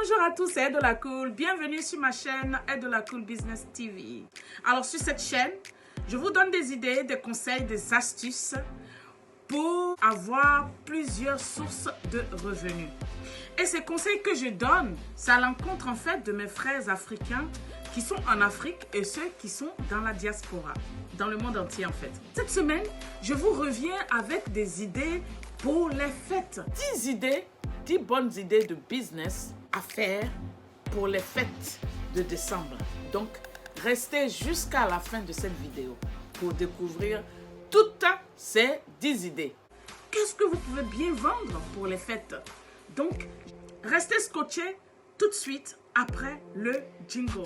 Bonjour à tous, c'est Ed de la Cool. Bienvenue sur ma chaîne Ed de la Cool Business TV. Alors sur cette chaîne, je vous donne des idées, des conseils, des astuces pour avoir plusieurs sources de revenus. Et ces conseils que je donne, c'est à l'encontre en fait de mes frères africains qui sont en Afrique et ceux qui sont dans la diaspora, dans le monde entier en fait. Cette semaine, je vous reviens avec des idées pour les fêtes. 10 idées, 10 bonnes idées de business à faire pour les fêtes de décembre. Donc, restez jusqu'à la fin de cette vidéo pour découvrir toutes ces 10 idées. Qu'est-ce que vous pouvez bien vendre pour les fêtes? Donc, restez scotchés tout de suite après le jingle.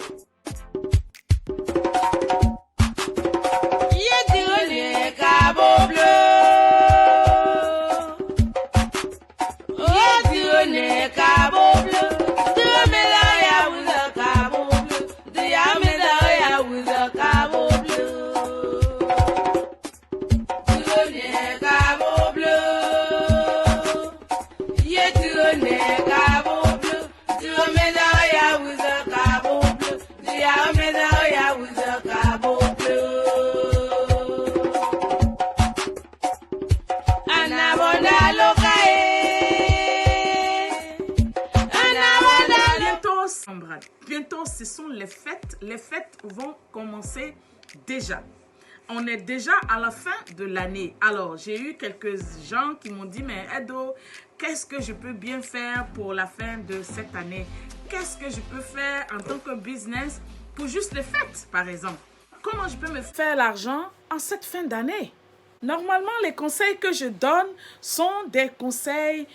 Bientôt, ce sont les fêtes. Les fêtes vont commencer déjà. On est déjà à la fin de l'année. Alors, j'ai eu quelques gens qui m'ont dit, mais Edo, qu'est-ce que je peux bien faire pour la fin de cette année? Qu'est-ce que je peux faire en tant que business pour juste les fêtes, par exemple? Comment je peux me faire l'argent en cette fin d'année? Normalement, les conseils que je donne sont des conseils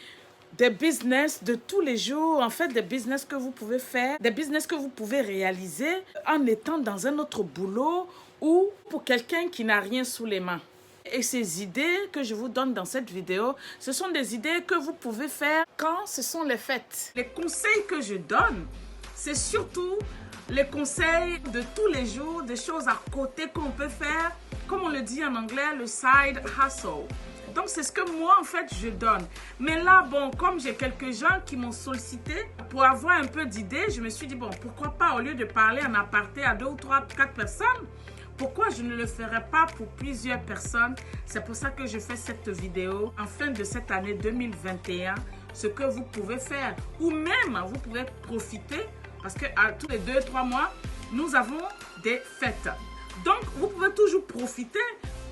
des business de tous les jours, en fait, des business que vous pouvez faire, des business que vous pouvez réaliser en étant dans un autre boulot ou pour quelqu'un qui n'a rien sous les mains. Et ces idées que je vous donne dans cette vidéo, ce sont des idées que vous pouvez faire quand ce sont les fêtes. Les conseils que je donne, c'est surtout les conseils de tous les jours, des choses à côté qu'on peut faire, comme on le dit en anglais, le side hustle. Donc, c'est ce que moi, en fait, je donne. Mais là, bon, comme j'ai quelques gens qui m'ont sollicité pour avoir un peu d'idées, je me suis dit, bon, pourquoi pas, au lieu de parler en aparté à 2 ou 3, 4 personnes, pourquoi je ne le ferais pas pour plusieurs personnes? C'est pour ça que je fais cette vidéo en fin de cette année 2021, ce que vous pouvez faire. Ou même, vous pouvez profiter, parce que tous les 2-3 mois, nous avons des fêtes. Donc, vous pouvez toujours profiter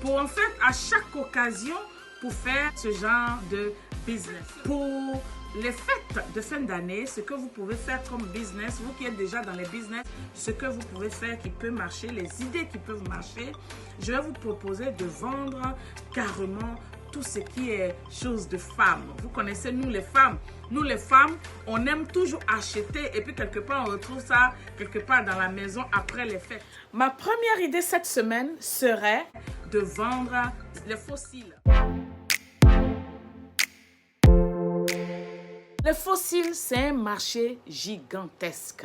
pour, en fait, à chaque occasion, pour faire ce genre de business. Pour les fêtes de fin d'année, ce que vous pouvez faire comme business, vous qui êtes déjà dans les business, ce que vous pouvez faire qui peut marcher, les idées qui peuvent marcher, je vais vous proposer de vendre carrément tout ce qui est chose de femmes. Vous connaissez, nous les femmes, on aime toujours acheter et puis quelque part on retrouve ça quelque part dans la maison après les fêtes. Ma première idée cette semaine serait de vendre les fossiles. Les fossiles, c'est un marché gigantesque.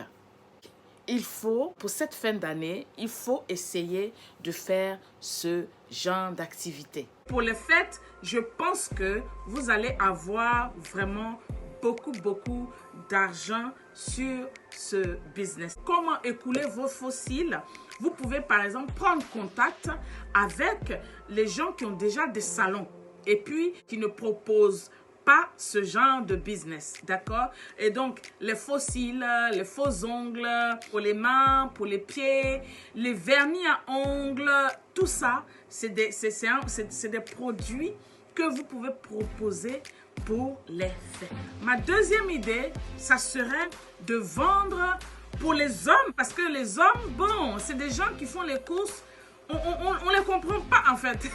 Il faut, pour cette fin d'année, il faut essayer de faire ce genre d'activité. Pour les fêtes, je pense que vous allez avoir vraiment beaucoup d'argent sur ce business. Comment écouler vos fossiles? Vous pouvez par exemple prendre contact avec les gens qui ont déjà des salons et puis qui ne proposent pas ce genre de business, d'accord? Et donc, les fossiles, les faux ongles pour les mains, pour les pieds, les vernis à ongles, tout ça, c'est des produits que vous pouvez proposer pour les fêtes. Ma deuxième idée, ça serait de vendre pour les hommes, parce que les hommes, bon, c'est des gens qui font les courses, on les comprend pas en fait.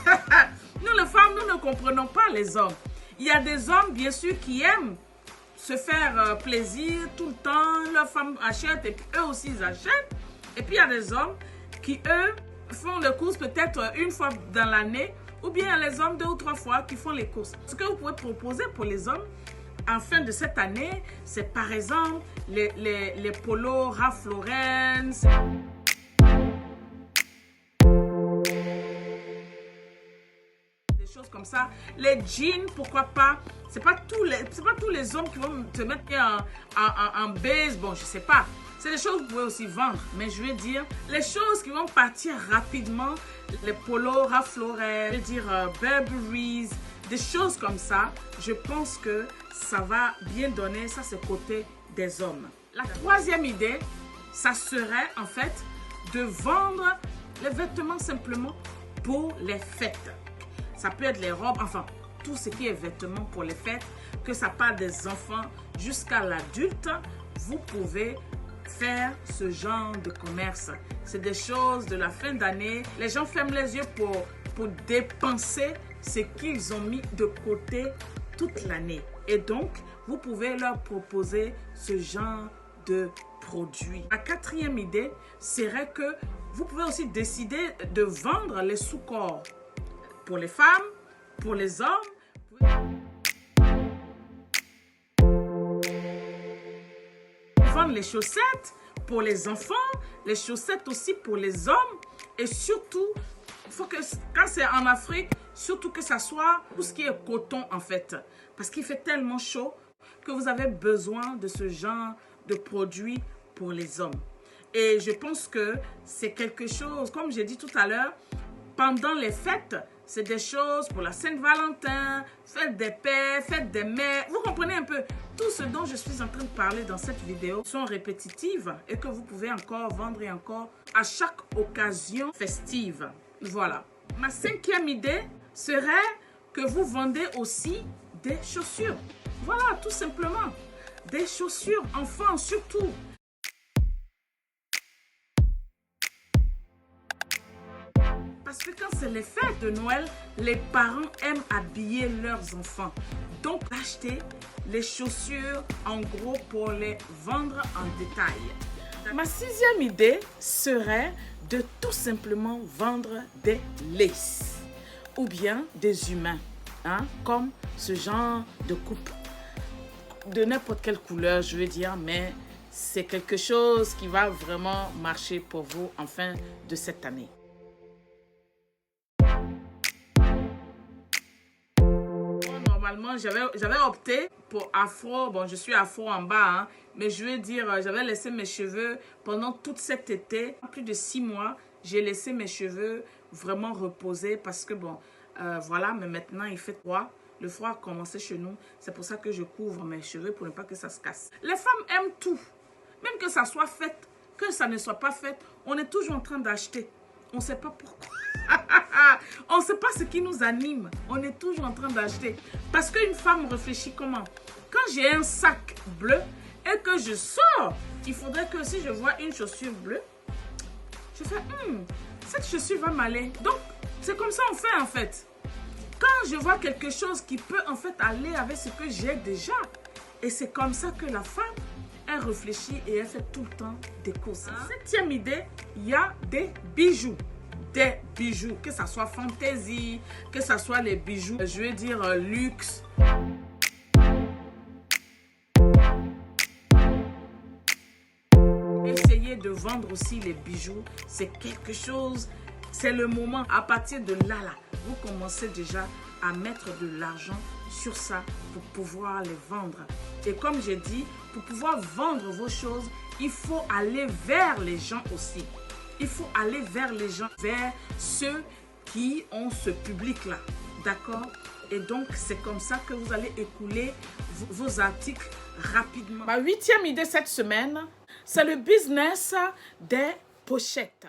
Nous les femmes, nous ne comprenons pas les hommes. Il y a des hommes, bien sûr, qui aiment se faire plaisir tout le temps. Leurs femmes achètent et puis eux aussi, ils achètent. Et puis, il y a des hommes qui, eux, font les courses peut-être une fois dans l'année. Ou bien, il y a les hommes 2 ou 3 fois qui font les courses. Ce que vous pouvez proposer pour les hommes en fin de cette année, c'est par exemple les polos Ralph Lauren. comme ça. Les jeans, pourquoi pas. C'est pas tous les hommes qui vont te mettre en base. Bon, je sais pas. C'est des choses que vous pouvez aussi vendre. Mais je veux dire, les choses qui vont partir rapidement, les polos Ralph Lauren, je veux dire Burberry's, des choses comme ça, je pense que ça va bien donner. Ça, c'est côté des hommes. La troisième idée, ça serait en fait de vendre les vêtements simplement pour les fêtes. Ça peut être les robes, enfin, tout ce qui est vêtements pour les fêtes, que ça parle des enfants jusqu'à l'adulte, vous pouvez faire ce genre de commerce. C'est des choses de la fin d'année. Les gens ferment les yeux pour dépenser ce qu'ils ont mis de côté toute l'année. Et donc, vous pouvez leur proposer ce genre de produits. La quatrième idée serait que vous pouvez aussi décider de vendre les sous-corps pour les femmes, pour les hommes. Vendre les chaussettes pour les enfants, les chaussettes aussi pour les hommes. Et surtout, il faut que quand c'est en Afrique, surtout que ça soit tout ce qui est coton en fait. Parce qu'il fait tellement chaud que vous avez besoin de ce genre de produits pour les hommes. Et je pense que c'est quelque chose, comme j'ai dit tout à l'heure, pendant les fêtes, c'est des choses pour la Saint-Valentin, fête des pères, fête des mères. Vous comprenez un peu, tout ce dont je suis en train de parler dans cette vidéo sont répétitives et que vous pouvez encore vendre et encore à chaque occasion festive. Voilà. Ma cinquième idée serait que vous vendez aussi des chaussures. Voilà, tout simplement. Des chaussures enfants surtout. Parce que quand c'est les fêtes de Noël, les parents aiment habiller leurs enfants. Donc, achetez les chaussures en gros pour les vendre en détail. Ma sixième idée serait de tout simplement vendre des laces ou bien des humains, hein, comme ce genre de coupe de n'importe quelle couleur, je veux dire, mais c'est quelque chose qui va vraiment marcher pour vous en fin de cette année. Normalement, j'avais opté pour afro. Bon, je suis afro en bas, hein, mais je veux dire, j'avais laissé mes cheveux pendant tout cet été. Plus de 6 mois, j'ai laissé mes cheveux vraiment reposer parce que, bon, voilà, mais maintenant, il fait froid. Le froid a commencé chez nous. C'est pour ça que je couvre mes cheveux pour ne pas que ça se casse. Les femmes aiment tout. Même que ça soit fait, que ça ne soit pas fait, on est toujours en train d'acheter. On ne sait pas pourquoi. On ne sait pas ce qui nous anime. On est toujours en train d'acheter. Parce qu'une femme réfléchit comment? Quand j'ai un sac bleu et que je sors, il faudrait que si je vois une chaussure bleue, je fais, cette chaussure va m'aller. Donc, c'est comme ça on fait en fait. Quand je vois quelque chose qui peut en fait aller avec ce que j'ai déjà. Et c'est comme ça que la femme, elle réfléchit et elle fait tout le temps des courses. Septième idée, il y a des bijoux. Des bijoux, que ça soit fantaisie, que ça soit les bijoux, je veux dire luxe. Essayez de vendre aussi les bijoux, c'est quelque chose, c'est le moment. À partir de là, vous commencez déjà à mettre de l'argent sur ça pour pouvoir les vendre. Et comme j'ai dit, pour pouvoir vendre vos choses, il faut aller vers les gens aussi. Il faut aller vers les gens, vers ceux qui ont ce public-là. D'accord? Et donc, c'est comme ça que vous allez écouler vos articles rapidement. Ma huitième idée cette semaine, c'est le business des pochettes.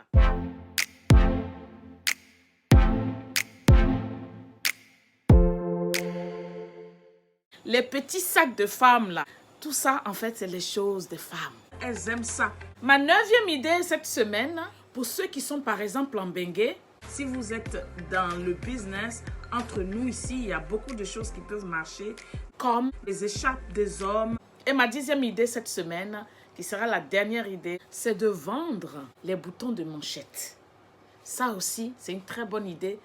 Les petits sacs de femmes, là, tout ça, en fait, c'est les choses des femmes. Elles aiment ça. Ma neuvième idée cette semaine, pour ceux qui sont par exemple en Bengué, si vous êtes dans le business, entre nous ici, il y a beaucoup de choses qui peuvent marcher, comme les écharpes des hommes. Et ma dixième idée cette semaine, qui sera la dernière idée, c'est de vendre les boutons de manchette. Ça aussi, c'est une très bonne idée,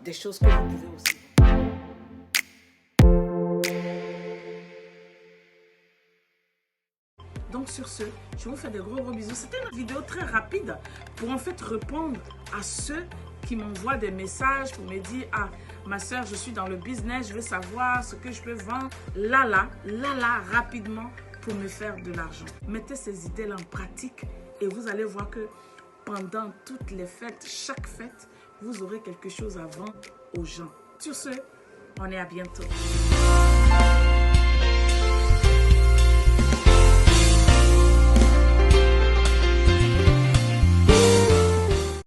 des choses que vous pouvez aussi. Donc sur ce, je vous fais des gros bisous. C'était une vidéo très rapide pour en fait répondre à ceux qui m'envoient des messages pour me dire « Ah, ma soeur, je suis dans le business, je veux savoir ce que je peux vendre. » Là, rapidement pour me faire de l'argent. Mettez ces idées-là en pratique et vous allez voir que pendant toutes les fêtes, chaque fête, vous aurez quelque chose à vendre aux gens. Sur ce, on est à bientôt.